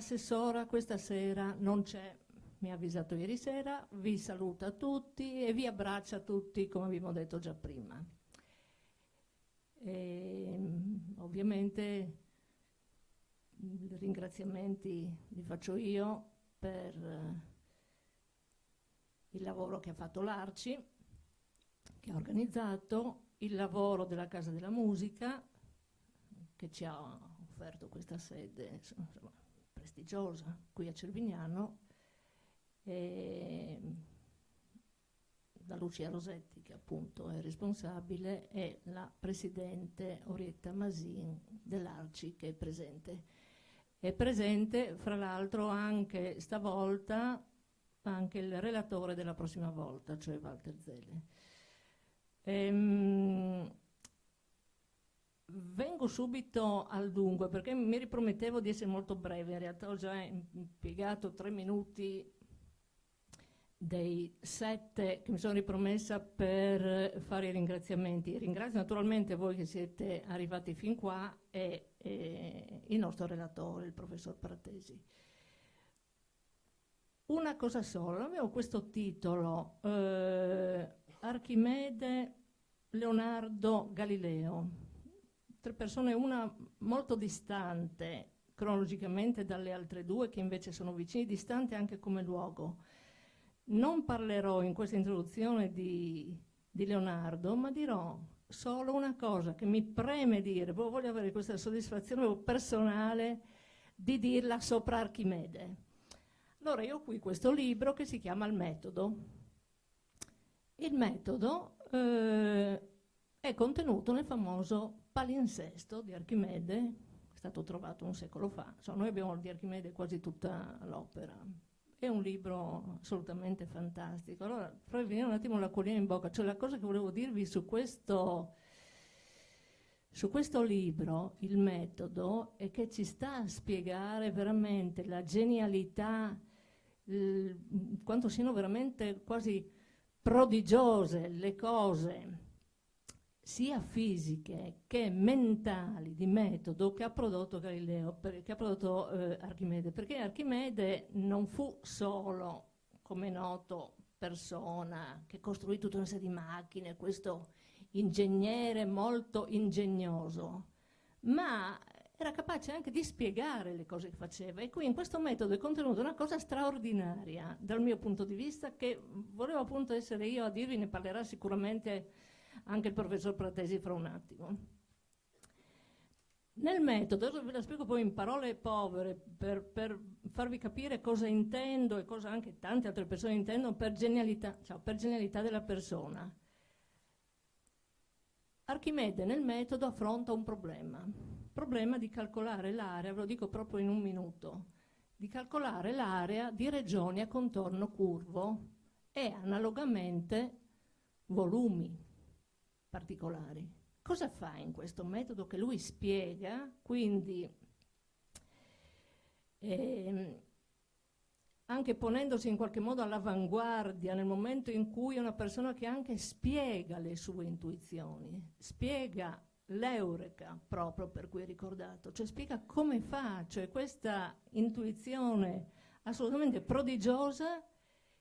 l'assessora questa sera non c'è, mi ha avvisato ieri sera, vi saluta tutti e vi abbraccia tutti come abbiamo detto già prima. Ovviamente i ringraziamenti li faccio io per il lavoro che ha fatto l'Arci, che ha organizzato, il lavoro della Casa della Musica, che ci ha offerto questa sede insomma, prestigiosa qui a Cervignano, e da Lucia Rosetti, che appunto è responsabile, e la presidente Orietta Masin dell'Arci, che è presente. È presente, fra l'altro, anche stavolta anche il relatore della prossima volta, cioè Walter Zelle. Vengo subito al dunque, perché mi ripromettevo di essere molto breve, in realtà ho già impiegato 3 minuti dei 7 che mi sono ripromessa per fare i ringraziamenti. Ringrazio naturalmente voi che siete arrivati fin qua e il nostro relatore, il professor Pratesi. Una cosa sola, avevo questo titolo, Archimede, Leonardo, Galileo. 3 persone, una molto distante cronologicamente dalle altre 2, che invece sono vicini, distante anche come luogo. Non parlerò in questa introduzione di Leonardo, ma dirò solo una cosa che mi preme dire, voglio avere questa soddisfazione personale di dirla sopra Archimede. Allora io ho qui questo libro che si chiama Il Metodo. Il metodo è contenuto nel famoso palinsesto di Archimede, è stato trovato un secolo fa. Insomma, noi abbiamo di Archimede quasi tutta l'opera. È un libro assolutamente fantastico. Allora, farvi venire un attimo l'acquolina in bocca. Cioè, la cosa che volevo dirvi su questo libro, Il Metodo, è che ci sta a spiegare veramente la genialità, quanto siano veramente quasi prodigiose le cose, sia fisiche che mentali, di metodo, che ha prodotto Galileo, che ha prodotto Archimede, perché Archimede non fu solo, come è noto, persona che costruì tutta una serie di macchine, questo ingegnere molto ingegnoso, ma era capace anche di spiegare le cose che faceva, e qui in questo metodo è contenuta una cosa straordinaria dal mio punto di vista, che volevo appunto essere io a dirvi, ne parlerà sicuramente anche il professor Pratesi fra un attimo. Nel metodo, adesso ve la spiego poi in parole povere per farvi capire cosa intendo e cosa anche tante altre persone intendono per genialità, cioè per genialità della persona. Archimede nel metodo affronta un problema di calcolare l'area, ve lo dico proprio in un minuto, di calcolare l'area di regioni a contorno curvo e analogamente volumi particolari. Cosa fa in questo metodo che lui spiega? Quindi anche ponendosi in qualche modo all'avanguardia nel momento in cui è una persona che anche spiega le sue intuizioni, spiega l'eureka proprio per cui è ricordato, cioè spiega come fa, cioè questa intuizione assolutamente prodigiosa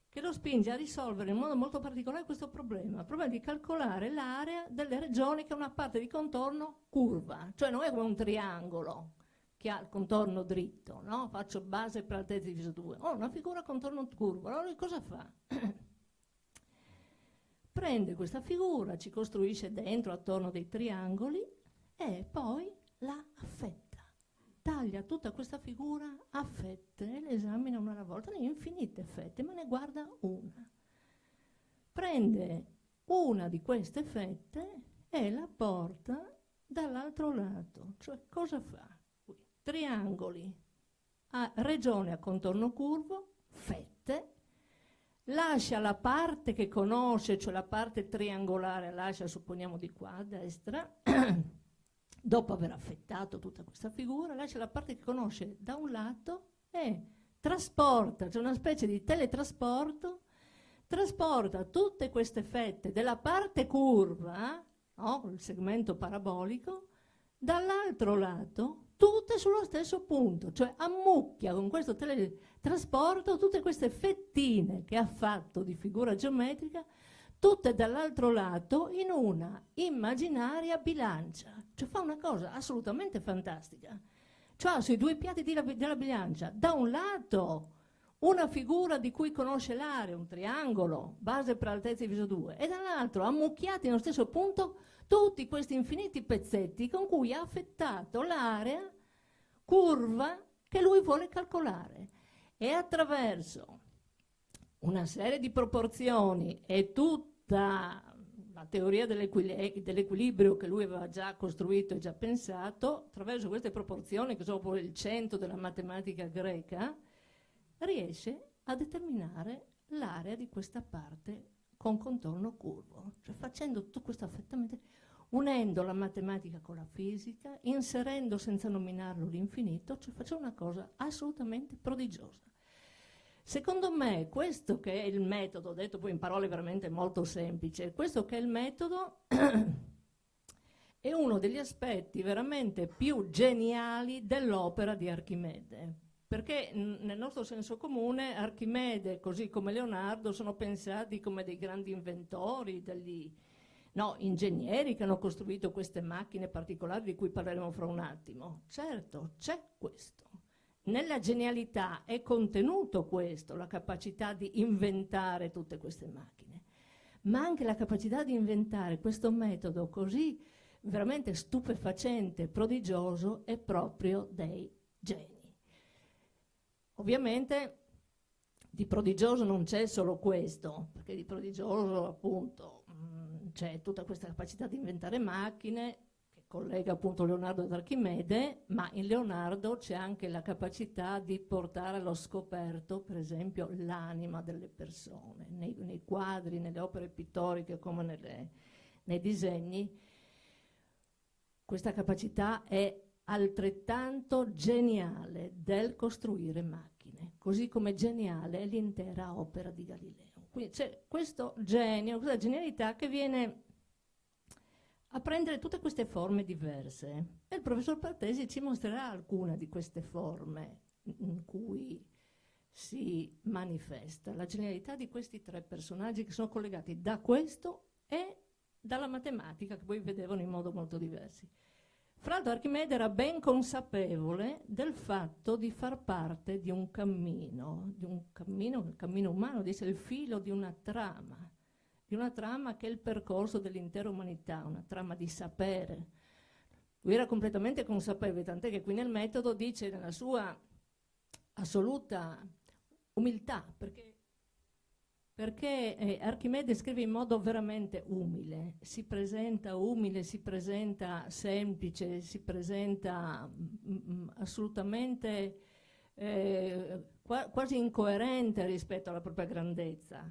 che lo spinge a risolvere in modo molto particolare questo problema, il problema di calcolare l'area delle regioni che ha una parte di contorno curva, cioè non è come un triangolo che ha il contorno dritto, no? Faccio base per altezza diviso 2, ho una figura a contorno curvo. Allora lui cosa fa? Prende questa figura, ci costruisce dentro, attorno dei triangoli e poi la affetta. Taglia tutta questa figura a fette, le esamina una alla volta, ne ha infinite fette, ma ne guarda una. Prende una di queste fette e la porta dall'altro lato. Cioè cosa fa? Triangoli a regione a contorno curvo, fette, lascia la parte che conosce, cioè la parte triangolare, lascia, supponiamo di qua a destra, dopo aver affettato tutta questa figura, lascia la parte che conosce da un lato e trasporta, c'è una specie di teletrasporto, trasporta tutte queste fette della parte curva, no, il segmento parabolico, Dall'altro lato, tutte sullo stesso punto, cioè ammucchia con questo teletrasporto tutte queste fettine che ha fatto di figura geometrica, tutte dall'altro lato in una immaginaria bilancia. Cioè fa una cosa assolutamente fantastica. Cioè sui due piatti della bilancia, da un lato una figura di cui conosce l'area, un triangolo, base per altezza diviso 2, e dall'altro ammucchiati nello stesso punto tutti questi infiniti pezzetti con cui ha affettato l'area curva che lui vuole calcolare. E attraverso una serie di proporzioni e tutta la teoria dell'equilibrio che lui aveva già costruito e già pensato, attraverso queste proporzioni, che sono poi il centro della matematica greca, riesce a determinare l'area di questa parte con contorno curvo, cioè facendo tutto questo affettamento, unendo la matematica con la fisica, inserendo senza nominarlo l'infinito, cioè facendo una cosa assolutamente prodigiosa. Secondo me questo che è il metodo, detto poi in parole veramente molto semplici, questo che è il metodo è uno degli aspetti veramente più geniali dell'opera di Archimede. Perché nel nostro senso comune Archimede, così come Leonardo, sono pensati come dei grandi inventori, degli ingegneri che hanno costruito queste macchine particolari di cui parleremo fra un attimo. Certo, c'è questo. Nella genialità è contenuto questo, la capacità di inventare tutte queste macchine, ma anche la capacità di inventare questo metodo così veramente stupefacente, prodigioso, è proprio dei geni. Ovviamente di prodigioso non c'è solo questo, perché di prodigioso appunto c'è tutta questa capacità di inventare macchine che collega appunto Leonardo ad Archimede, ma in Leonardo c'è anche la capacità di portare allo scoperto, per esempio, l'anima delle persone, nei quadri, nelle opere pittoriche come nei disegni. Questa capacità è altrettanto geniale del costruire macchine, così come geniale è l'intera opera di Galileo. Quindi c'è questo genio, questa genialità che viene a prendere tutte queste forme diverse. E il professor Pratesi ci mostrerà alcune di queste forme in cui si manifesta la genialità di questi tre personaggi che sono collegati da questo e dalla matematica, che poi vedevano in modo molto diverso. Fra l'altro Archimede era ben consapevole del fatto di far parte di un cammino, il cammino umano, di essere il filo di una trama che è il percorso dell'intera umanità, una trama di sapere. Lui era completamente consapevole, tant'è che qui nel metodo dice nella sua assoluta umiltà, perché Archimede scrive in modo veramente umile, si presenta semplice, si presenta assolutamente quasi incoerente rispetto alla propria grandezza.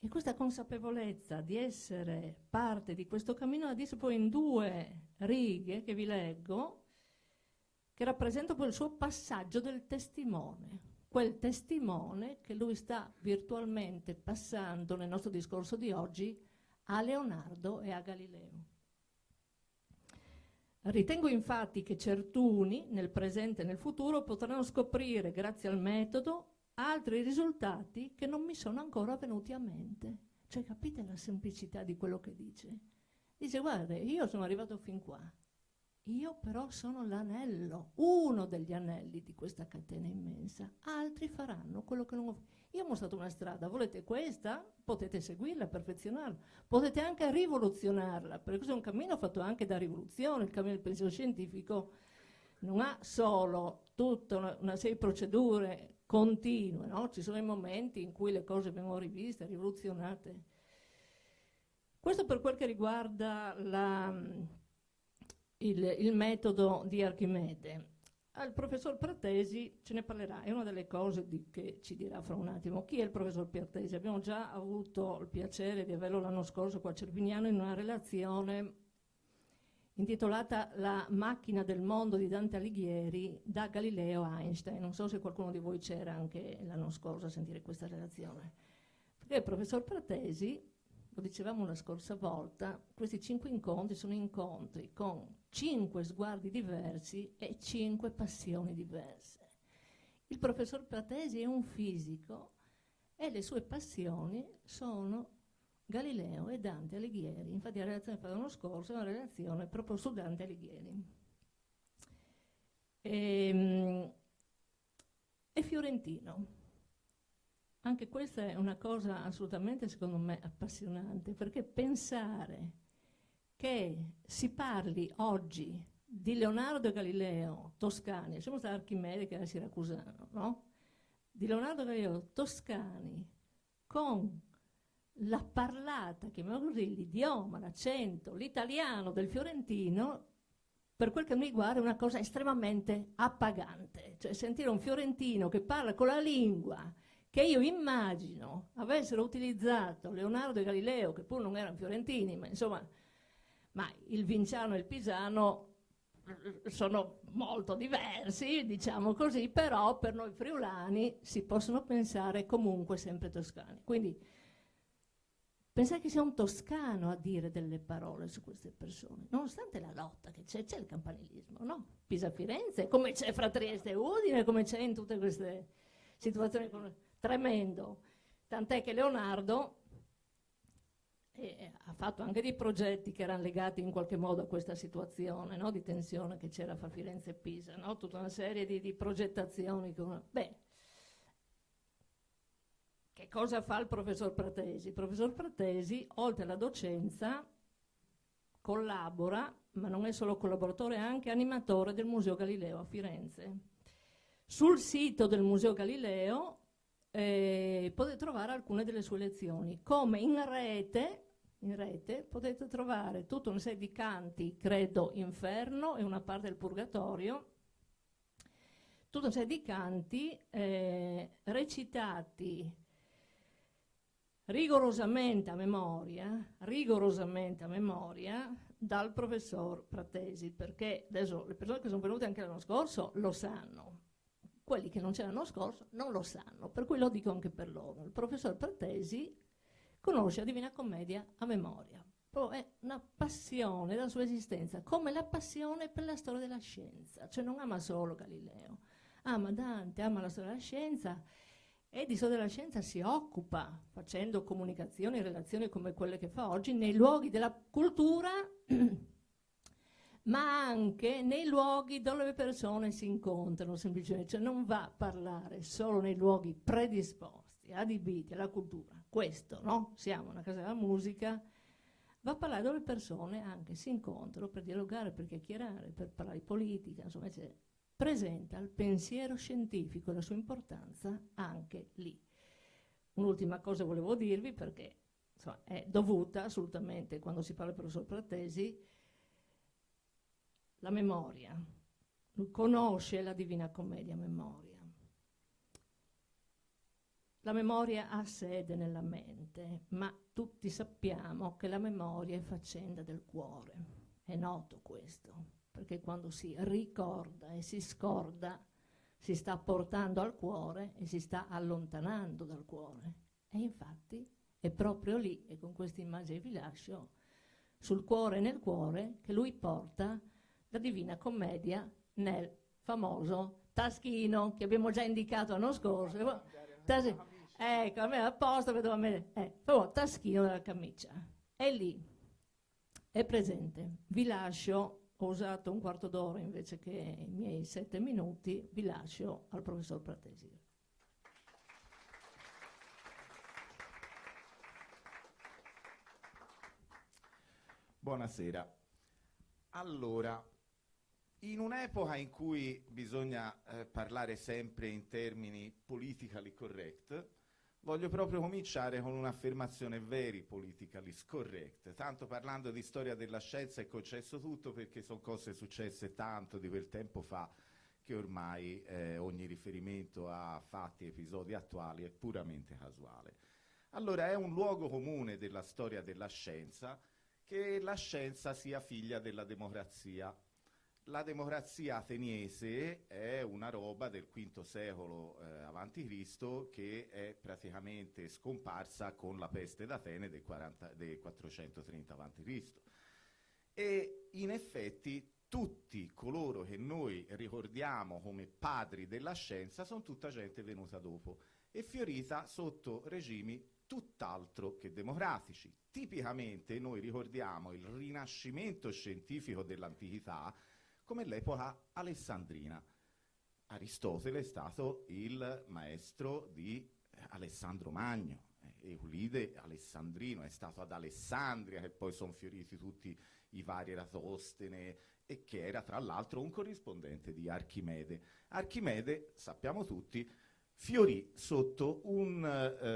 E questa consapevolezza di essere parte di questo cammino la dice poi in 2 righe che vi leggo, che rappresentano poi il suo passaggio del testimone. Quel testimone che lui sta virtualmente passando nel nostro discorso di oggi a Leonardo e a Galileo. Ritengo infatti che certuni, nel presente e nel futuro, potranno scoprire, grazie al metodo, altri risultati che non mi sono ancora venuti a mente. Cioè, capite la semplicità di quello che dice? Dice, guarda, io sono arrivato fin qua. Io però sono l'anello, uno degli anelli di questa catena immensa. Altri faranno quello che non ho fatto. Io ho mostrato una strada, volete questa? Potete seguirla, perfezionarla. Potete anche rivoluzionarla, perché questo è un cammino fatto anche da rivoluzione. Il cammino del pensiero scientifico non ha solo tutta una serie di procedure continue, no? Ci sono i momenti in cui le cose vengono riviste, rivoluzionate. Questo per quel che riguarda il metodo di Archimede. Al professor Pratesi ce ne parlerà, è una delle cose che ci dirà fra un attimo. Chi è il professor Pratesi? Abbiamo già avuto il piacere di averlo l'anno scorso qua a Cervignano in una relazione intitolata La macchina del mondo di Dante Alighieri da Galileo a Einstein. Non so se qualcuno di voi c'era anche l'anno scorso a sentire questa relazione. Perché il professor Pratesi lo dicevamo la scorsa volta, questi 5 incontri sono incontri con 5 sguardi diversi e 5 passioni diverse. Il professor Pratesi è un fisico e le sue passioni sono Galileo e Dante Alighieri. Infatti la relazione fatta l'anno scorso è una relazione proprio su Dante Alighieri. E fiorentino. Anche questa è una cosa assolutamente, secondo me, appassionante, perché pensare che si parli oggi di Leonardo Galileo Toscani, lasciamo stare Archimede che era siracusano, no? Di Leonardo Galileo Toscani con la parlata, chiamiamolo così, l'idioma, l'accento, l'italiano del fiorentino, per quel che mi riguarda è una cosa estremamente appagante. Cioè sentire un fiorentino che parla con la lingua che io immagino avessero utilizzato Leonardo e Galileo, che pur non erano fiorentini, ma insomma, ma il vinciano e il pisano sono molto diversi, diciamo così, però per noi friulani si possono pensare comunque sempre toscani. Quindi pensare che sia un toscano a dire delle parole su queste persone, nonostante la lotta che c'è il campanilismo, no? Pisa-Firenze, come c'è fra Trieste e Udine, come c'è in tutte queste situazioni tremendo. Tant'è che Leonardo ha fatto anche dei progetti che erano legati in qualche modo a questa situazione, no? Di tensione che c'era fra Firenze e Pisa, no? Tutta una serie di progettazioni. Beh, che cosa fa il professor Pratesi? Il professor Pratesi, oltre alla docenza, collabora, ma non è solo collaboratore, è anche animatore del Museo Galileo a Firenze. Sul sito del Museo Galileo potete trovare alcune delle sue lezioni, come in rete potete trovare tutta una serie di canti, credo Inferno e una parte del Purgatorio, tutta una serie di canti recitati rigorosamente a memoria dal professor Pratesi, perché adesso le persone che sono venute anche l'anno scorso lo sanno, quelli che non c'erano l'anno scorso non lo sanno, per cui lo dico anche per loro. Il professor Pratesi conosce la Divina Commedia a memoria, è una passione della sua esistenza, come la passione per la storia della scienza, cioè non ama solo Galileo, ama Dante, ama la storia della scienza, e di storia della scienza si occupa facendo comunicazioni e relazioni come quelle che fa oggi nei luoghi della cultura ma anche nei luoghi dove le persone si incontrano semplicemente, cioè non va a parlare solo nei luoghi predisposti, adibiti alla cultura, questo, no? Siamo una casa della musica, va a parlare dove le persone anche si incontrano per dialogare, per chiacchierare, per parlare di politica, insomma, presenta il pensiero scientifico e la sua importanza anche lì. Un'ultima cosa volevo dirvi, perché insomma, è dovuta assolutamente quando si parla del professor Pratesi, la memoria. Lui conosce la Divina Commedia a memoria. La memoria ha sede nella mente, ma tutti sappiamo che la memoria è faccenda del cuore. È noto questo, perché quando si ricorda e si scorda, si sta portando al cuore e si sta allontanando dal cuore. E infatti è proprio lì, e con questa immagine vi lascio, sul cuore e nel cuore, che lui porta la Divina Commedia nel famoso taschino che abbiamo già indicato l'anno scorso. Ecco, a me apposta vedo a me, taschino della camicia. È lì, è presente. Vi lascio, ho usato un quarto d'ora invece che i miei 7 minuti, vi lascio al professor Pratesi. Buonasera. Allora, in un'epoca in cui bisogna parlare sempre in termini politically correct, voglio proprio cominciare con un'affermazione very politically scorrect, tanto parlando di storia della scienza e concesso tutto, perché sono cose successe tanto di quel tempo fa che ormai ogni riferimento a fatti e episodi attuali è puramente casuale. Allora, è un luogo comune della storia della scienza che la scienza sia figlia della democrazia. la democrazia ateniese è una roba del V secolo avanti Cristo, che è praticamente scomparsa con la peste d'Atene del 430 avanti Cristo. E in effetti tutti coloro che noi ricordiamo come padri della scienza sono tutta gente venuta dopo e fiorita sotto regimi tutt'altro che democratici. Tipicamente noi ricordiamo il rinascimento scientifico dell'antichità come l'epoca alessandrina. Aristotele è stato il maestro di Alessandro Magno, Euripide alessandrino, è stato ad Alessandria che poi sono fioriti tutti i vari Eratostene, e che era tra l'altro un corrispondente di Archimede. Archimede, sappiamo tutti, fiorì sotto un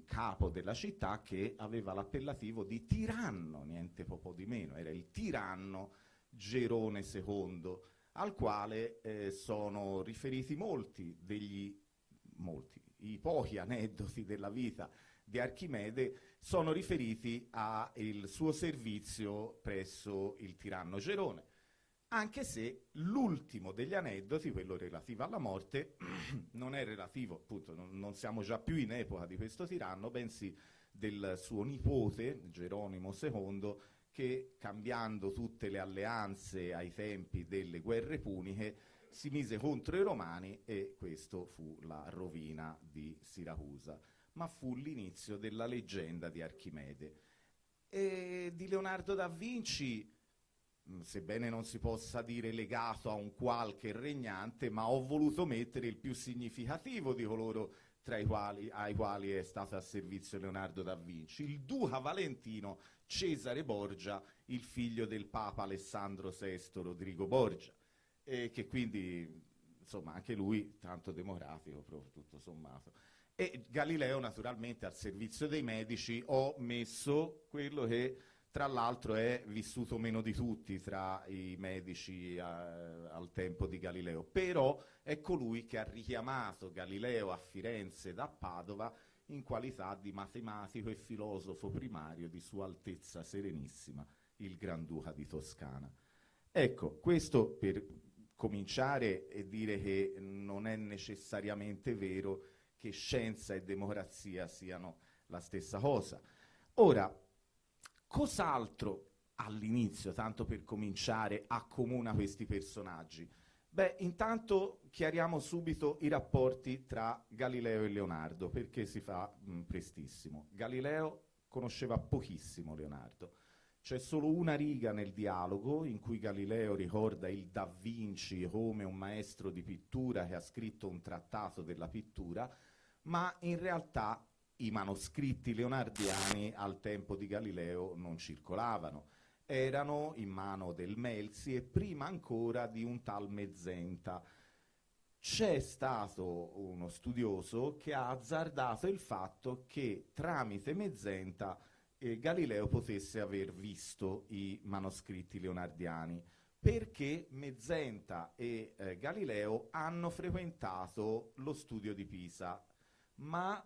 capo della città che aveva l'appellativo di tiranno, niente poco di meno, era il tiranno Gerone II, al quale sono riferiti i pochi aneddoti della vita di Archimede sono riferiti al suo servizio presso il tiranno Gerone, anche se l'ultimo degli aneddoti, quello relativo alla morte, non è relativo, appunto, non siamo già più in epoca di questo tiranno, bensì del suo nipote, Geronimo II, che cambiando tutte le alleanze ai tempi delle guerre puniche si mise contro i Romani, e questo fu la rovina di Siracusa. Ma fu l'inizio della leggenda di Archimede. E di Leonardo da Vinci, sebbene non si possa dire legato a un qualche regnante, ma ho voluto mettere il più significativo di coloro ai quali è stato a servizio Leonardo da Vinci, il duca valentino Cesare Borgia, il figlio del Papa Alessandro VI Rodrigo Borgia, che quindi, insomma, anche lui tanto democratico, proprio tutto sommato. E Galileo, naturalmente, al servizio dei medici ho messo quello che tra l'altro è vissuto meno di tutti tra i medici al tempo di Galileo, però è colui che ha richiamato Galileo a Firenze da Padova in qualità di matematico e filosofo primario di Sua Altezza Serenissima, il Granduca di Toscana. Ecco, questo per cominciare e dire che non è necessariamente vero che scienza e democrazia siano la stessa cosa. Ora, cos'altro all'inizio, tanto per cominciare, accomuna questi personaggi? Beh, intanto chiariamo subito i rapporti tra Galileo e Leonardo, perché si fa prestissimo. Galileo conosceva pochissimo Leonardo. C'è solo una riga nel dialogo in cui Galileo ricorda il Da Vinci come un maestro di pittura che ha scritto un trattato della pittura, ma in realtà i manoscritti leonardiani al tempo di Galileo non circolavano. Erano in mano del Melzi e prima ancora di un tal Mezzenta. C'è stato uno studioso che ha azzardato il fatto che tramite Mezzenta Galileo potesse aver visto i manoscritti leonardiani, perché Mezzenta e Galileo hanno frequentato lo studio di Pisa, ma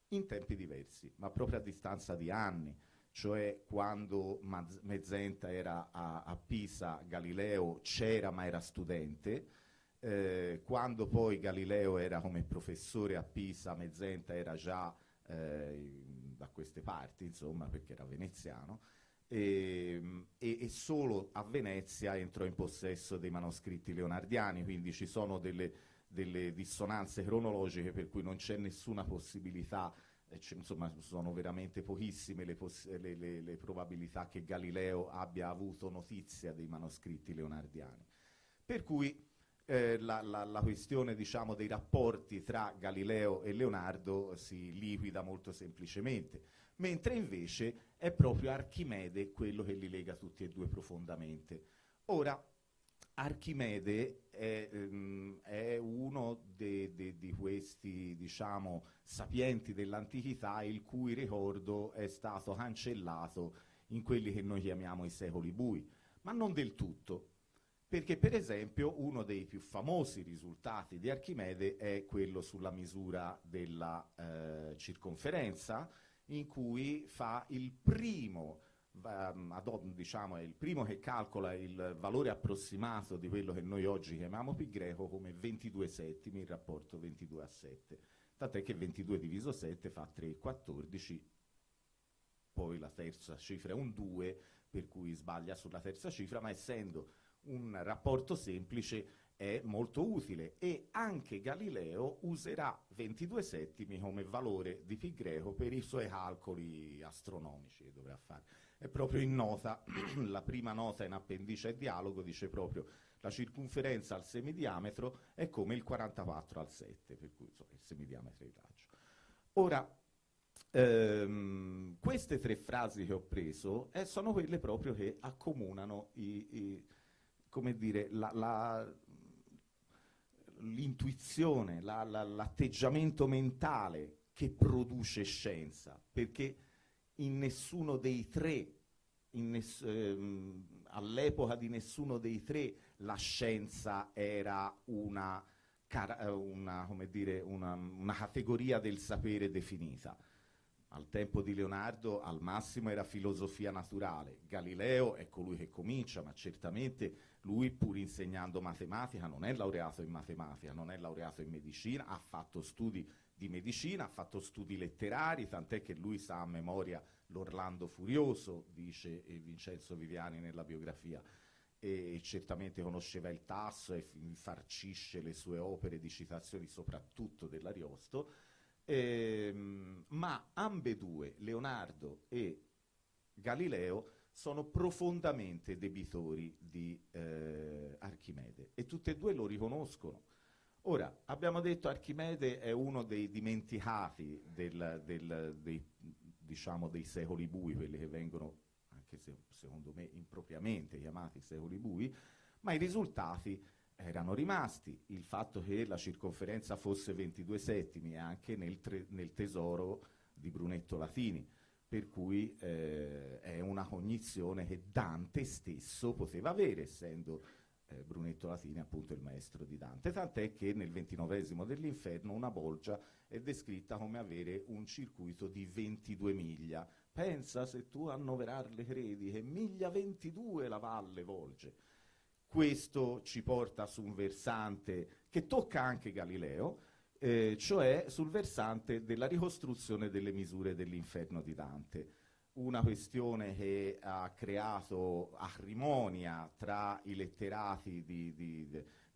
in tempi diversi, ma proprio a distanza di anni. Cioè quando Mezzenta era a Pisa, Galileo c'era ma era studente, quando poi Galileo era come professore a Pisa, Mezzenta era già da queste parti, insomma, perché era veneziano, e solo a Venezia entrò in possesso dei manoscritti leonardiani, quindi ci sono delle dissonanze cronologiche per cui non c'è nessuna possibilità, insomma sono veramente pochissime le probabilità che Galileo abbia avuto notizia dei manoscritti leonardiani. Per cui la questione, diciamo, dei rapporti tra Galileo e Leonardo si liquida molto semplicemente, mentre invece è proprio Archimede quello che li lega tutti e due profondamente. Ora, Archimede è uno di questi, diciamo, sapienti dell'antichità il cui ricordo è stato cancellato in quelli che noi chiamiamo i secoli bui, ma non del tutto, perché per esempio uno dei più famosi risultati di Archimede è quello sulla misura della circonferenza, in cui fa il primo diciamo, è il primo che calcola il valore approssimato di quello che noi oggi chiamiamo pi greco come 22 settimi, il rapporto 22 a 7. Tant'è che 22 diviso 7 fa 3,14, poi la terza cifra è un 2, per cui sbaglia sulla terza cifra, ma essendo un rapporto semplice è molto utile, e anche Galileo userà 22 settimi come valore di pi greco per i suoi calcoli astronomici che dovrà fare. È proprio in nota, la prima nota in appendice al dialogo dice proprio: la circonferenza al semidiametro è come il 44 al 7, per cui insomma, il semidiametro di raggio. Ora, queste tre frasi che ho preso sono quelle proprio che accomunano come dire, l'intuizione, l'atteggiamento mentale che produce scienza, perché in nessuno dei tre, all'epoca di nessuno dei tre, la scienza era una categoria del sapere definita. Al tempo di Leonardo al massimo era filosofia naturale. Galileo è colui che comincia, ma certamente lui, pur insegnando matematica, non è laureato in matematica, non è laureato in medicina, ha fatto studi di medicina, ha fatto studi letterari, tant'è che lui sa a memoria l'Orlando Furioso, dice Vincenzo Viviani nella biografia, e certamente conosceva il Tasso e infarcisce le sue opere di citazioni soprattutto dell'Ariosto. Ma ambedue, Leonardo e Galileo, sono profondamente debitori di Archimede, e tutte e due lo riconoscono. Ora, abbiamo detto Archimede è uno dei dimenticati diciamo, dei secoli bui, quelli che vengono, anche se secondo me impropriamente chiamati secoli bui, ma i risultati erano rimasti. Il fatto che la circonferenza fosse 22 settimi è anche nel tesoro di Brunetto Latini, per cui è una cognizione che Dante stesso poteva avere, essendo Brunetto Latini appunto il maestro di Dante, tant'è che nel 29esimo dell'Inferno una bolgia è descritta come avere un circuito di 22 miglia. Pensa, se tu a annoverarle credi, che miglia 22 la valle volge. Questo ci porta su un versante che tocca anche Galileo, cioè sul versante della ricostruzione delle misure dell'Inferno di Dante. Una questione che ha creato acrimonia tra i letterati di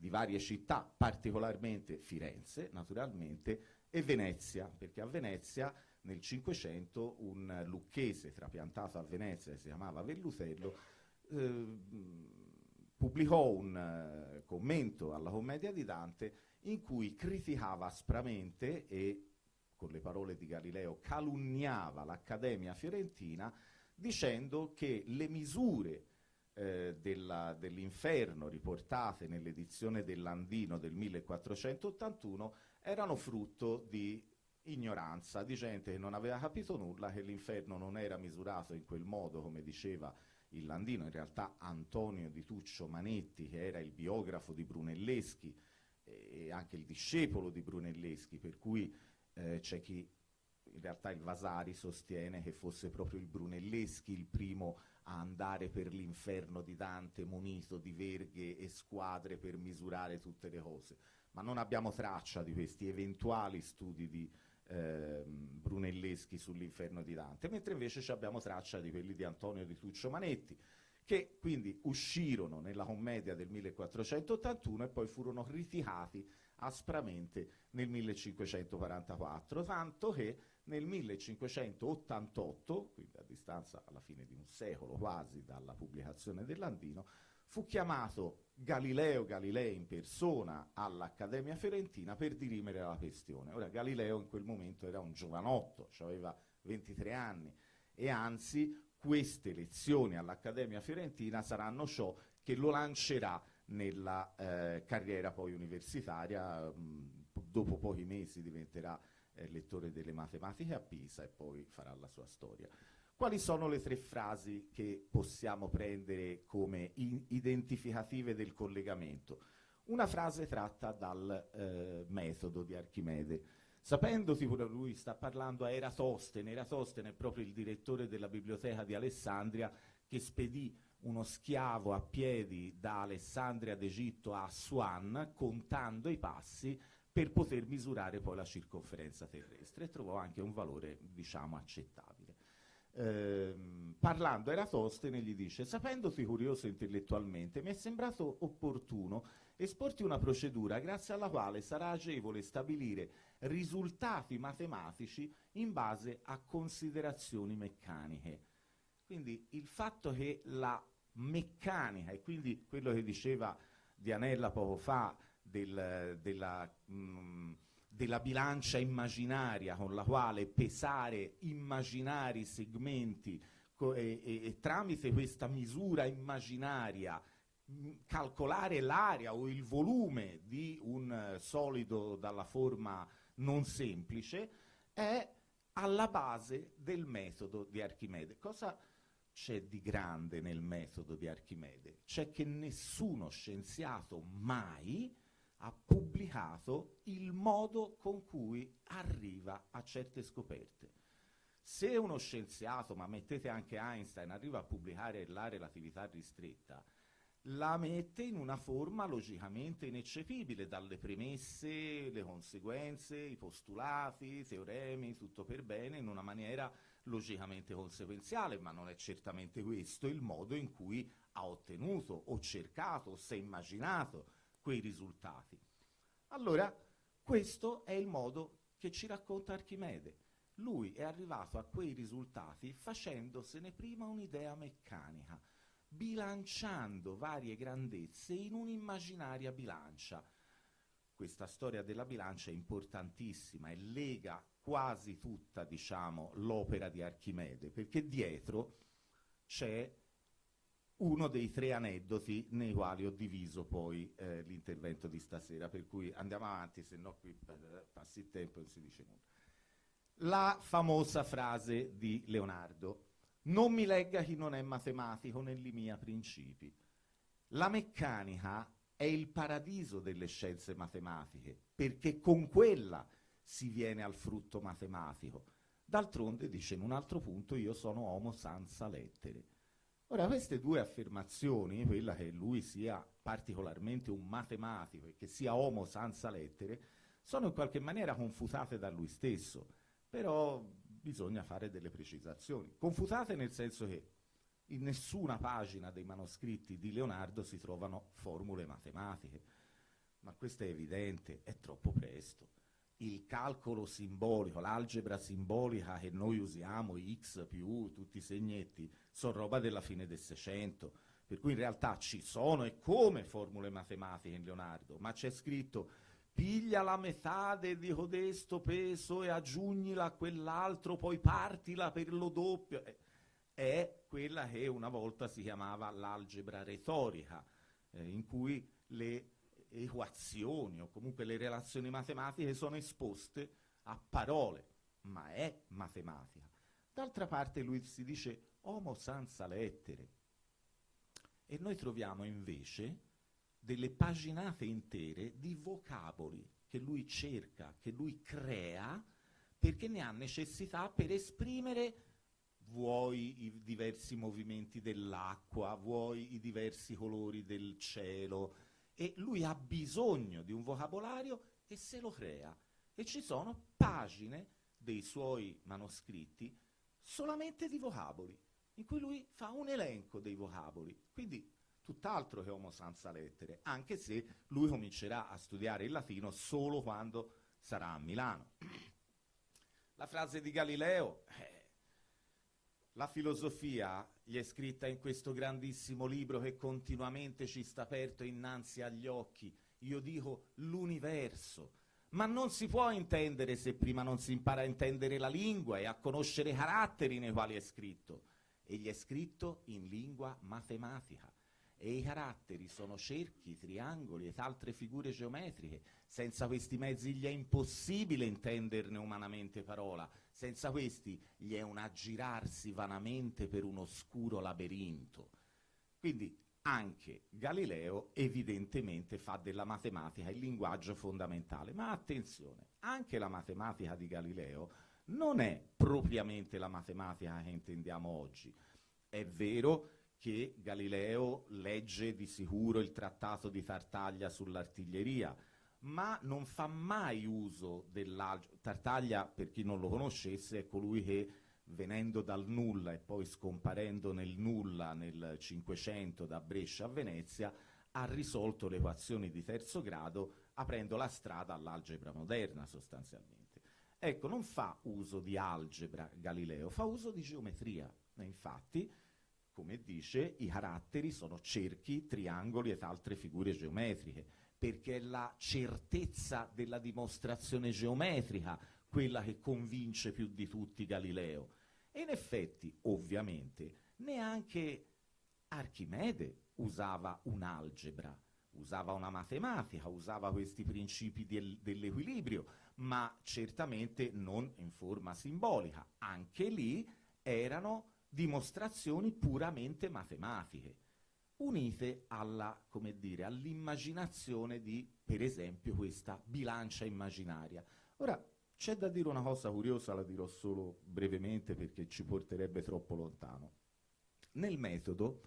varie città, particolarmente Firenze, naturalmente, e Venezia, perché a Venezia nel Cinquecento un lucchese trapiantato a Venezia, che si chiamava Vellutello, pubblicò un commento alla commedia di Dante in cui criticava aspramente e, con le parole di Galileo, calunniava l'Accademia Fiorentina, dicendo che le misure dell'Inferno riportate nell'edizione del Landino del 1481 erano frutto di ignoranza, di gente che non aveva capito nulla, che l'Inferno non era misurato in quel modo come diceva il Landino. In realtà Antonio di Tuccio Manetti, che era il biografo di Brunelleschi e anche il discepolo di Brunelleschi, per cui c'è chi, in realtà il Vasari sostiene che fosse proprio il Brunelleschi il primo a andare per l'Inferno di Dante munito di verghe e squadre per misurare tutte le cose, ma non abbiamo traccia di questi eventuali studi di Brunelleschi sull'Inferno di Dante, mentre invece abbiamo traccia di quelli di Antonio di Tuccio Manetti, che quindi uscirono nella commedia del 1481 e poi furono criticati aspramente nel 1544, tanto che nel 1588, quindi a distanza alla fine di un secolo quasi dalla pubblicazione dell'Andino, fu chiamato Galileo Galilei in persona all'Accademia Fiorentina per dirimere la questione. Ora, Galileo in quel momento era un giovanotto, aveva 23 anni, e anzi queste lezioni all'Accademia Fiorentina saranno ciò che lo lancerà nella carriera poi universitaria. Dopo pochi mesi diventerà lettore delle matematiche a Pisa e poi farà la sua storia. Quali sono le tre frasi che possiamo prendere come identificative del collegamento? Una frase tratta dal metodo di Archimede. Sapendoti, pure lui sta parlando a Eratostene è proprio il direttore della biblioteca di Alessandria, che spedì uno schiavo a piedi da Alessandria d'Egitto a Assuan, contando i passi per poter misurare poi la circonferenza terrestre, e trovò anche un valore, diciamo, accettabile. Parlando Eratostene gli dice: sapendoti curioso intellettualmente, mi è sembrato opportuno esporti una procedura grazie alla quale sarà agevole stabilire risultati matematici in base a considerazioni meccaniche. Quindi il fatto che la meccanica, e quindi quello che diceva Dianella poco fa della bilancia immaginaria con la quale pesare immaginari segmenti e tramite questa misura immaginaria calcolare l'area o il volume di un solido dalla forma non semplice, è alla base del metodo di Archimede. Cosa c'è di grande nel metodo di Archimede? C'è che nessuno scienziato mai ha pubblicato il modo con cui arriva a certe scoperte. Se uno scienziato, ma mettete anche Einstein, arriva a pubblicare la relatività ristretta, la mette in una forma logicamente ineccepibile, dalle premesse, le conseguenze, i postulati, i teoremi, tutto per bene, in una maniera logicamente conseguenziale, ma non è certamente questo il modo in cui ha ottenuto o cercato o si è immaginato quei risultati. Allora, questo è il modo che ci racconta Archimede. Lui è arrivato a quei risultati facendosene prima un'idea meccanica, bilanciando varie grandezze in un'immaginaria bilancia. Questa storia della bilancia è importantissima e lega quasi tutta, diciamo, l'opera di Archimede, perché dietro c'è uno dei 3 aneddoti nei quali ho diviso poi l'intervento di stasera, per cui andiamo avanti, se no qui passi il tempo e non si dice nulla. La famosa frase di Leonardo: non mi legga chi non è matematico negli miei principi. La meccanica è il paradiso delle scienze matematiche, perché con quella si viene al frutto matematico. D'altronde, dice in un altro punto, io sono homo senza lettere. Ora, queste 2 affermazioni, quella che lui sia particolarmente un matematico e che sia homo senza lettere, sono in qualche maniera confutate da lui stesso, però bisogna fare delle precisazioni. Confutate nel senso che in nessuna pagina dei manoscritti di Leonardo si trovano formule matematiche, ma questo è evidente, è troppo presto. Il calcolo simbolico, l'algebra simbolica che noi usiamo, x più tutti i segnetti, sono roba della fine del 600, per cui in realtà ci sono e come formule matematiche in Leonardo, ma c'è scritto: piglia la metà di codesto peso e aggiugnila a quell'altro, poi partila per lo doppio. È quella che una volta si chiamava l'algebra retorica, in cui le equazioni o comunque le relazioni matematiche sono esposte a parole, ma è matematica. D'altra parte lui si dice homo senza lettere, e noi troviamo invece delle paginate intere di vocaboli che lui cerca, che lui crea, perché ne ha necessità per esprimere vuoi i diversi movimenti dell'acqua, vuoi i diversi colori del cielo, e lui ha bisogno di un vocabolario e se lo crea. E ci sono pagine dei suoi manoscritti solamente di vocaboli, in cui lui fa un elenco dei vocaboli, quindi tutt'altro che homo senza lettere, anche se lui comincerà a studiare il latino solo quando sarà a Milano. La frase di Galileo, la filosofia gli è scritta in questo grandissimo libro che continuamente ci sta aperto innanzi agli occhi, io dico l'universo, ma non si può intendere se prima non si impara a intendere la lingua e a conoscere i caratteri nei quali è scritto, e gli è scritto in lingua matematica. E i caratteri sono cerchi, triangoli ed altre figure geometriche. Senza questi mezzi gli è impossibile intenderne umanamente parola. Senza questi gli è un aggirarsi vanamente per un oscuro labirinto. Quindi anche Galileo evidentemente fa della matematica il linguaggio fondamentale. Ma attenzione, anche la matematica di Galileo non è propriamente la matematica che intendiamo oggi. È vero che Galileo legge di sicuro il trattato di Tartaglia sull'artiglieria, ma non fa mai uso dell'algebra. Tartaglia, per chi non lo conoscesse, è colui che, venendo dal nulla e poi scomparendo nel nulla nel Cinquecento da Brescia a Venezia, ha risolto le equazioni di terzo grado aprendo la strada all'algebra moderna sostanzialmente. Ecco, non fa uso di algebra Galileo, fa uso di geometria. E infatti, come dice, i caratteri sono cerchi, triangoli ed altre figure geometriche, perché è la certezza della dimostrazione geometrica quella che convince più di tutti Galileo. E in effetti, ovviamente, neanche Archimede usava un'algebra, usava una matematica, usava questi principi dell'equilibrio, ma certamente non in forma simbolica. Anche lì erano dimostrazioni puramente matematiche, unite alla, come dire, all'immaginazione di, per esempio, questa bilancia immaginaria. Ora, c'è da dire una cosa curiosa, la dirò solo brevemente perché ci porterebbe troppo lontano. Nel metodo,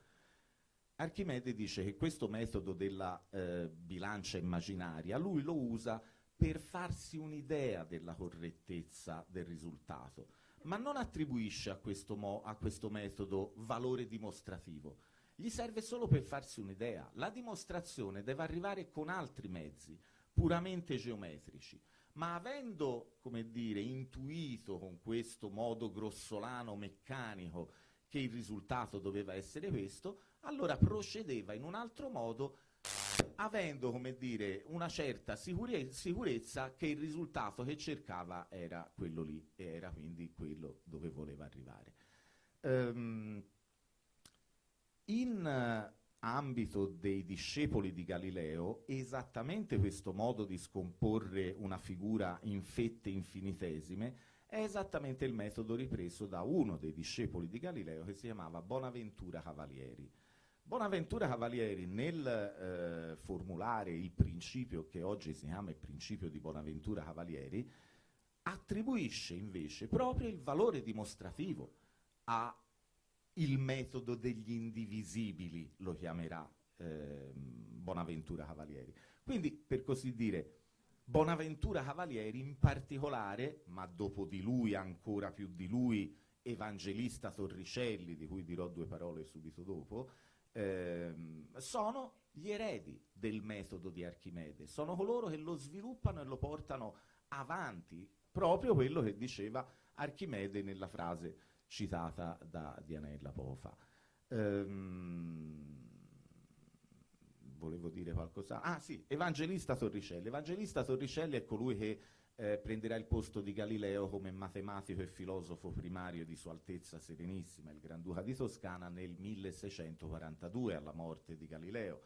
Archimede dice che questo metodo della bilancia immaginaria, lui lo usa per farsi un'idea della correttezza del risultato, ma non attribuisce a questo metodo valore dimostrativo. Gli serve solo per farsi un'idea. La dimostrazione deve arrivare con altri mezzi, puramente geometrici. Ma avendo, come dire, intuito con questo modo grossolano, meccanico, che il risultato doveva essere questo, allora procedeva in un altro modo, avendo, come dire, una certa sicurezza che il risultato che cercava era quello lì, e era quindi quello dove voleva arrivare. In ambito dei discepoli di Galileo, esattamente questo modo di scomporre una figura in fette infinitesime è esattamente il metodo ripreso da uno dei discepoli di Galileo che si chiamava Bonaventura Cavalieri. Bonaventura Cavalieri, nel formulare il principio che oggi si chiama il principio di Bonaventura Cavalieri, attribuisce invece proprio il valore dimostrativo a il metodo degli indivisibili, lo chiamerà Bonaventura Cavalieri. Quindi, per così dire, Bonaventura Cavalieri in particolare, ma dopo di lui, ancora più di lui, Evangelista Torricelli, di cui dirò due parole subito dopo, sono gli eredi del metodo di Archimede, sono coloro che lo sviluppano e lo portano avanti, proprio quello che diceva Archimede nella frase citata da Dianella poco fa. Volevo dire qualcosa. Ah sì, Evangelista Torricelli. Evangelista Torricelli è colui che prenderà il posto di Galileo come matematico e filosofo primario di Sua Altezza Serenissima, il Granduca di Toscana, nel 1642, alla morte di Galileo,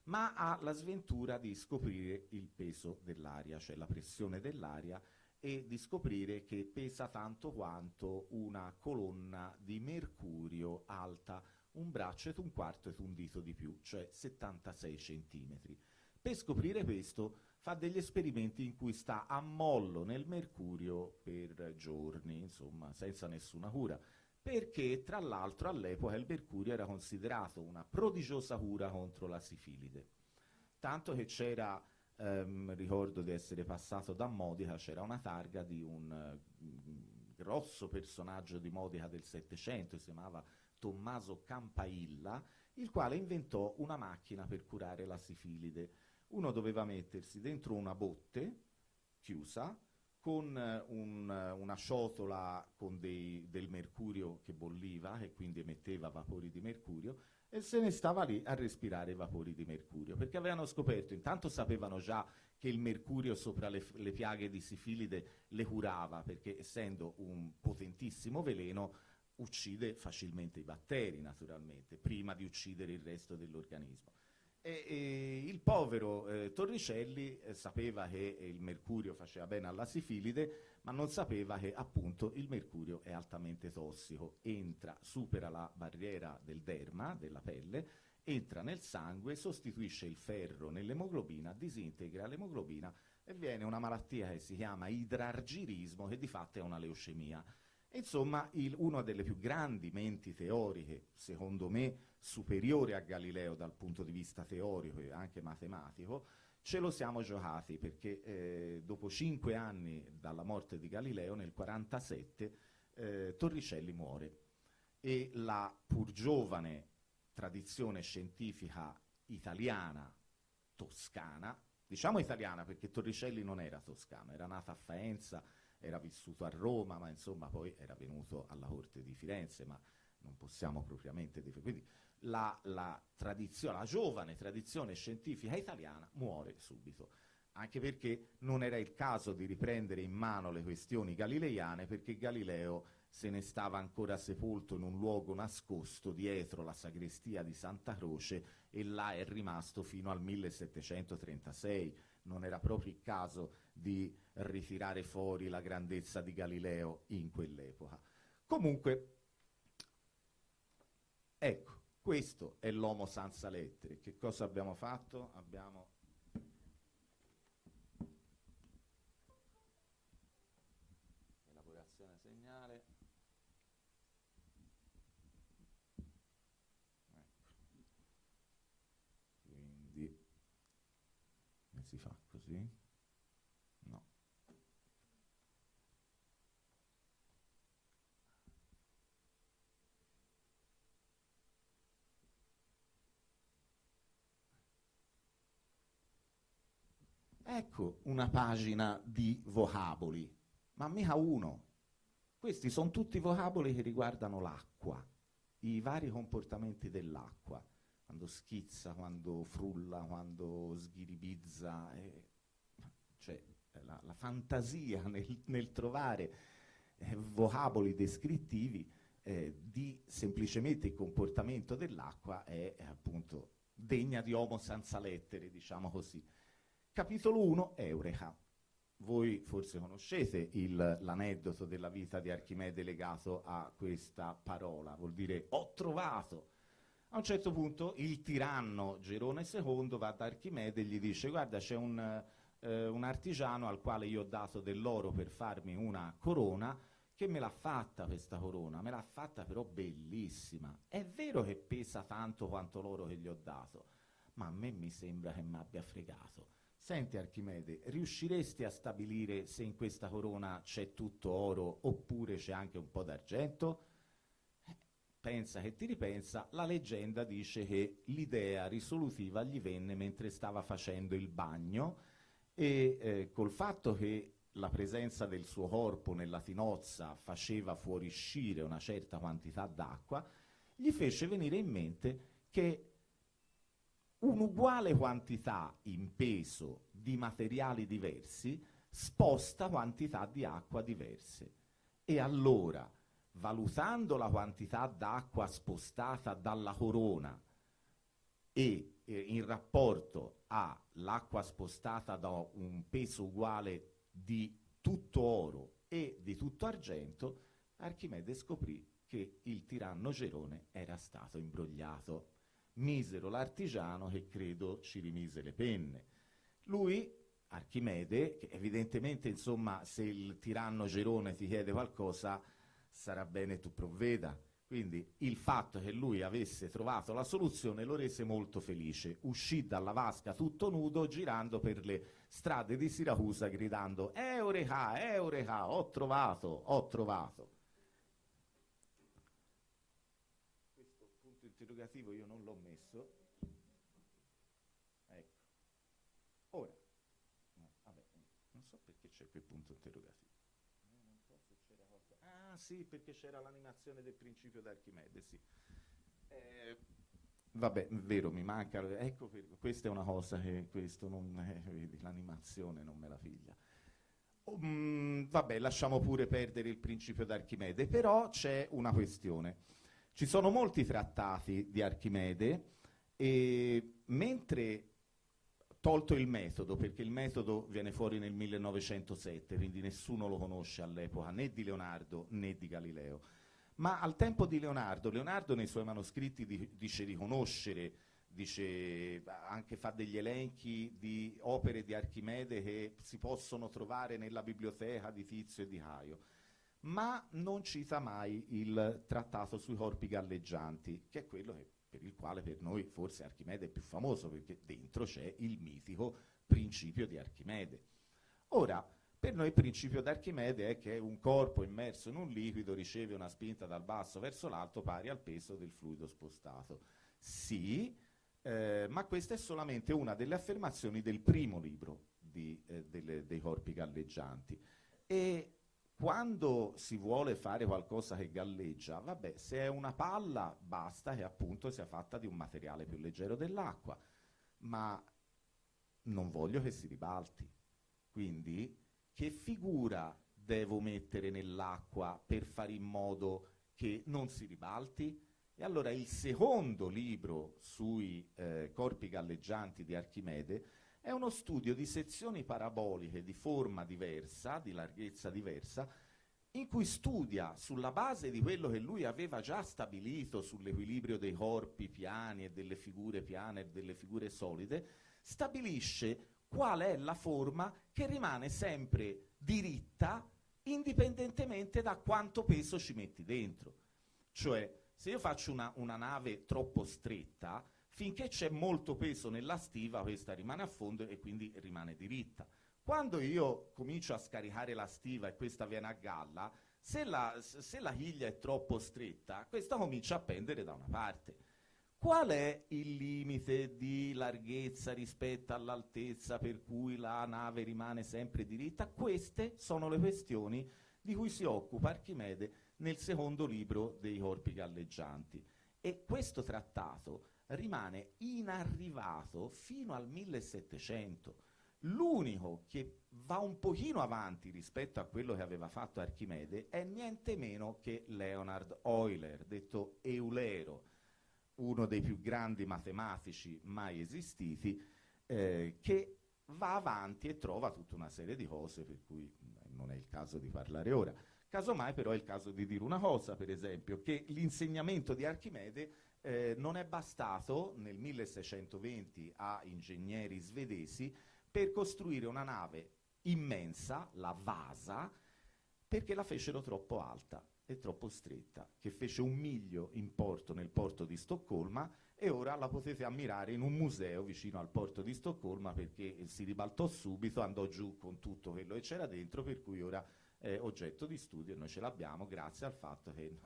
ma ha la sventura di scoprire il peso dell'aria, cioè la pressione dell'aria, e di scoprire che pesa tanto quanto una colonna di mercurio alta un braccio ed un quarto ed un dito di più, cioè 76 centimetri. Per scoprire questo fa degli esperimenti in cui sta a mollo nel mercurio per giorni, insomma, senza nessuna cura, perché tra l'altro all'epoca il mercurio era considerato una prodigiosa cura contro la sifilide. Tanto che c'era, ricordo di essere passato da Modica, c'era una targa di un grosso personaggio di Modica del Settecento, si chiamava Tommaso Campailla, il quale inventò una macchina per curare la sifilide. Uno doveva mettersi dentro una botte chiusa con una ciotola con del mercurio che bolliva e quindi emetteva vapori di mercurio, e se ne stava lì a respirare vapori di mercurio, perché avevano scoperto, intanto sapevano già che il mercurio sopra le piaghe di sifilide le curava, perché essendo un potentissimo veleno uccide facilmente i batteri, naturalmente, prima di uccidere il resto dell'organismo. E il povero Torricelli sapeva che il mercurio faceva bene alla sifilide, ma non sapeva che appunto il mercurio è altamente tossico, supera la barriera del derma, della pelle, entra nel sangue, sostituisce il ferro nell'emoglobina, disintegra l'emoglobina e viene una malattia che si chiama idrargirismo, che di fatto è una leucemia. Insomma, una delle più grandi menti teoriche, secondo me superiore a Galileo dal punto di vista teorico e anche matematico, ce lo siamo giocati perché dopo 5 anni dalla morte di Galileo, nel 1947, Torricelli muore e la pur giovane tradizione scientifica italiana, toscana, diciamo italiana perché Torricelli non era toscano, era nato a Faenza, era vissuto a Roma, ma insomma poi era venuto alla corte di Firenze, ma non possiamo propriamente dire. Quindi la giovane tradizione scientifica italiana muore subito, anche perché non era il caso di riprendere in mano le questioni galileiane, perché Galileo se ne stava ancora sepolto in un luogo nascosto dietro la sagrestia di Santa Croce e là è rimasto fino al 1736. Non era proprio il caso di ritirare fuori la grandezza di Galileo in quell'epoca. Comunque, ecco, questo è l'Homo senza lettere. Che cosa abbiamo fatto? Abbiamo elaborazione segnale. Quindi come si fa così? No. Ecco una pagina di vocaboli, ma mica uno. Questi sono tutti vocaboli che riguardano l'acqua, i vari comportamenti dell'acqua, quando schizza, quando frulla, quando sghiribizza, cioè la fantasia nel trovare vocaboli descrittivi di semplicemente il comportamento dell'acqua è appunto degna di Homo senza lettere, diciamo così. Capitolo 1, Eureka. Voi forse conoscete l'aneddoto della vita di Archimede legato a questa parola, vuol dire ho trovato. A un certo punto il tiranno Gerone II va da Archimede e gli dice guarda c'è un artigiano al quale io ho dato dell'oro per farmi una corona che me l'ha fatta questa corona, me l'ha fatta però bellissima. È vero che pesa tanto quanto l'oro che gli ho dato, ma a me mi sembra che mi abbia fregato. Senti Archimede, riusciresti a stabilire se in questa corona c'è tutto oro oppure c'è anche un po' d'argento? Pensa che ti ripensa, la leggenda dice che l'idea risolutiva gli venne mentre stava facendo il bagno e col fatto che la presenza del suo corpo nella tinozza faceva fuoriuscire una certa quantità d'acqua, gli fece venire in mente che un'uguale quantità in peso di materiali diversi sposta quantità di acqua diverse. E allora, valutando la quantità d'acqua spostata dalla corona e in rapporto all'acqua spostata da un peso uguale di tutto oro e di tutto argento, Archimede scoprì che il tiranno Gerone era stato imbrogliato. Misero l'artigiano che credo ci rimise le penne. Lui, Archimede, che evidentemente insomma se il tiranno Gerone ti chiede qualcosa sarà bene tu provveda, quindi il fatto che lui avesse trovato la soluzione lo rese molto felice. Uscì dalla vasca tutto nudo girando per le strade di Siracusa gridando Eureka, Eureka, ho trovato, ho trovato. Interrogativo io non l'ho messo, ecco, ora, no, vabbè, non so perché c'è quel punto interrogativo, non so se c'era qualcosa, ah sì, perché c'era l'animazione del principio d'Archimede, sì, vabbè, vero, mi manca, ecco, questa è una cosa che questo non, vedi, l'animazione non me la piglia. Vabbè, lasciamo pure perdere il principio d'Archimede, però c'è una questione. Ci sono molti trattati di Archimede e mentre, tolto il metodo, perché il metodo viene fuori nel 1907, quindi nessuno lo conosce all'epoca né di Leonardo né di Galileo, ma al tempo di Leonardo nei suoi manoscritti dice di conoscere anche fa degli elenchi di opere di Archimede che si possono trovare nella biblioteca di Tizio e di Caio, ma non cita mai il trattato sui corpi galleggianti, che è quello per il quale per noi forse Archimede è più famoso, perché dentro c'è il mitico principio di Archimede. Ora, per noi il principio di Archimede è che un corpo immerso in un liquido riceve una spinta dal basso verso l'alto pari al peso del fluido spostato. Sì, ma questa è solamente una delle affermazioni del primo libro dei corpi galleggianti. E quando si vuole fare qualcosa che galleggia, vabbè, se è una palla basta che appunto sia fatta di un materiale più leggero dell'acqua, ma non voglio che si ribalti. Quindi che figura devo mettere nell'acqua per fare in modo che non si ribalti? E allora il secondo libro sui corpi galleggianti di Archimede è uno studio di sezioni paraboliche di forma diversa, di larghezza diversa, in cui studia sulla base di quello che lui aveva già stabilito sull'equilibrio dei corpi piani e delle figure piane e delle figure solide, stabilisce qual è la forma che rimane sempre diritta indipendentemente da quanto peso ci metti dentro. Cioè, se io faccio una nave troppo stretta, finché c'è molto peso nella stiva, questa rimane a fondo e quindi rimane diritta. Quando io comincio a scaricare la stiva e questa viene a galla, se la chiglia è troppo stretta, questa comincia a pendere da una parte. Qual è il limite di larghezza rispetto all'altezza per cui la nave rimane sempre diritta? Queste sono le questioni di cui si occupa Archimede nel secondo libro dei corpi galleggianti. E questo trattato rimane inarrivato fino al 1700. L'unico che va un pochino avanti rispetto a quello che aveva fatto Archimede è niente meno che Leonhard Euler, detto Eulero, uno dei più grandi matematici mai esistiti, che va avanti e trova tutta una serie di cose per cui non è il caso di parlare ora. Casomai però è il caso di dire una cosa, per esempio, che l'insegnamento di Archimede non è bastato nel 1620 a ingegneri svedesi per costruire una nave immensa, la Vasa, perché la fecero troppo alta e troppo stretta, che fece 1 miglio in porto nel porto di Stoccolma e ora la potete ammirare in un museo vicino al porto di Stoccolma, perché si ribaltò subito, andò giù con tutto quello che c'era dentro, per cui ora è oggetto di studio e noi ce l'abbiamo grazie al fatto che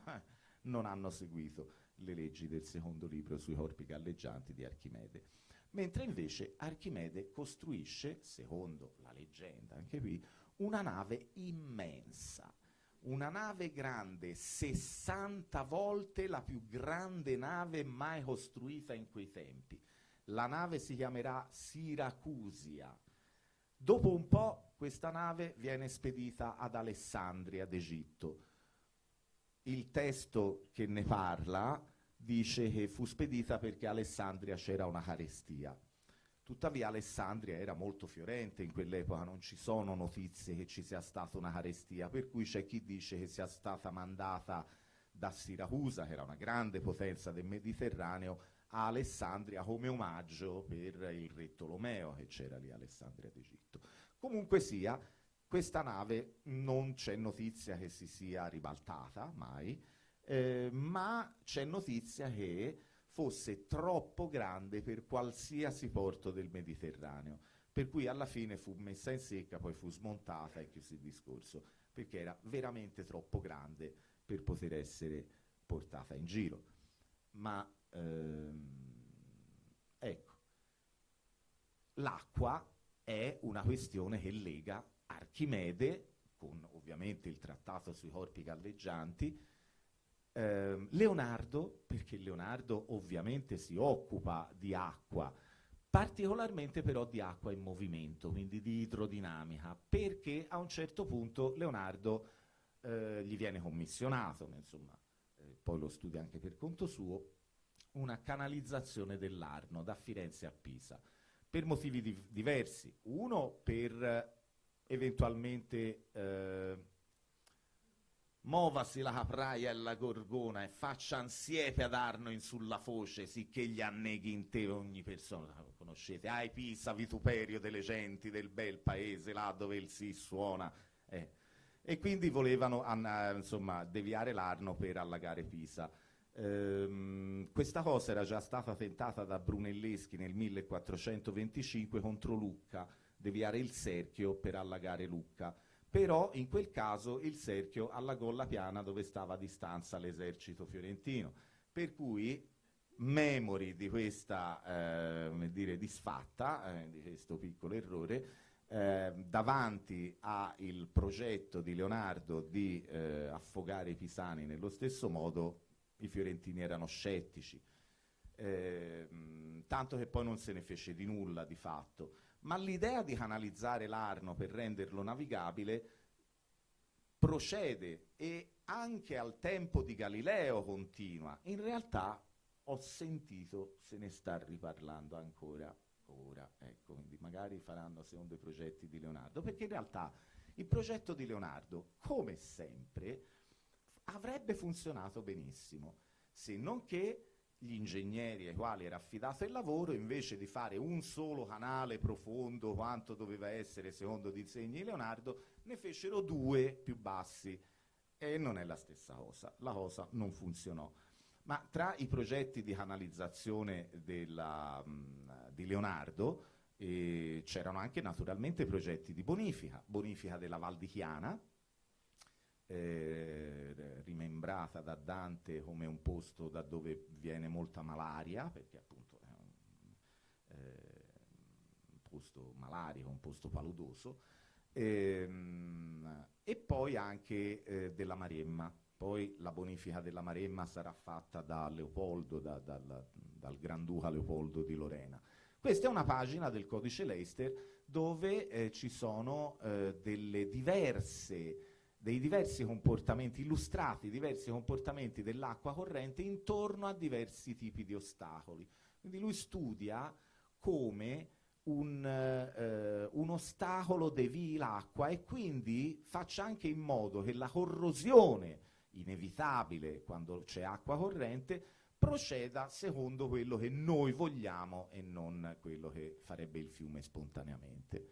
non hanno seguito le leggi del secondo libro sui corpi galleggianti di Archimede. Mentre invece Archimede costruisce, secondo la leggenda anche qui, una nave immensa, una nave grande 60 volte la più grande nave mai costruita in quei tempi. La nave si chiamerà Siracusia. Dopo un po' questa nave viene spedita ad Alessandria d'Egitto. Il testo che ne parla dice che fu spedita perché a Alessandria c'era una carestia. Tuttavia Alessandria era molto fiorente in quell'epoca, non ci sono notizie che ci sia stata una carestia, per cui c'è chi dice che sia stata mandata da Siracusa, che era una grande potenza del Mediterraneo, a Alessandria come omaggio per il re Tolomeo che c'era lì a Alessandria d'Egitto. Comunque sia, questa nave non c'è notizia che si sia ribaltata mai, ma c'è notizia che fosse troppo grande per qualsiasi porto del Mediterraneo, per cui alla fine fu messa in secca, poi fu smontata e chiuso il discorso, perché era veramente troppo grande per poter essere portata in giro. Ma ecco, l'acqua è una questione che lega Archimede, con ovviamente il trattato sui corpi galleggianti, Leonardo, perché Leonardo ovviamente si occupa di acqua, particolarmente però di acqua in movimento, quindi di idrodinamica, perché a un certo punto Leonardo gli viene commissionato, insomma, poi lo studia anche per conto suo, una canalizzazione dell'Arno da Firenze a Pisa, per motivi diversi. Uno per eventualmente movasi la capraia e la gorgona e faccian siepe ad Arno in sulla foce, sicché gli anneghi in te ogni persona. Conoscete, ai Pisa, vituperio delle genti del bel paese, là dove il si suona. E quindi volevano insomma, deviare l'Arno per allagare Pisa. Questa cosa era già stata tentata da Brunelleschi nel 1425 contro Lucca, deviare il Serchio per allagare Lucca. Però in quel caso il Serchio allagò la piana dove stava a distanza l'esercito fiorentino, per cui memori di questa disfatta, di questo piccolo errore, davanti al progetto di Leonardo di affogare i pisani nello stesso modo, i fiorentini erano scettici, tanto che poi non se ne fece di nulla di fatto. Ma l'idea di canalizzare l'Arno per renderlo navigabile procede e anche al tempo di Galileo continua. In realtà ho sentito se ne sta riparlando ancora ora, ecco, quindi magari faranno secondo i progetti di Leonardo, perché in realtà il progetto di Leonardo, come sempre, avrebbe funzionato benissimo, se non che gli ingegneri ai quali era affidato il lavoro, invece di fare un solo canale profondo quanto doveva essere secondo i disegni di Leonardo, ne fecero 2 più bassi, e non è la stessa cosa, la cosa non funzionò. Ma tra i progetti di canalizzazione di Leonardo c'erano anche naturalmente progetti di bonifica della Val di Chiana, rimembrata da Dante come un posto da dove viene molta malaria, perché appunto è un posto malarico, un posto paludoso, e poi anche della Maremma. Poi la bonifica della Maremma sarà fatta da Leopoldo, dal Granduca Leopoldo di Lorena. Questa è una pagina del Codice Leicester dove ci sono dei diversi comportamenti, illustrati diversi comportamenti dell'acqua corrente intorno a diversi tipi di ostacoli. Quindi lui studia come un ostacolo devii l'acqua e quindi faccia anche in modo che la corrosione inevitabile quando c'è acqua corrente proceda secondo quello che noi vogliamo e non quello che farebbe il fiume spontaneamente.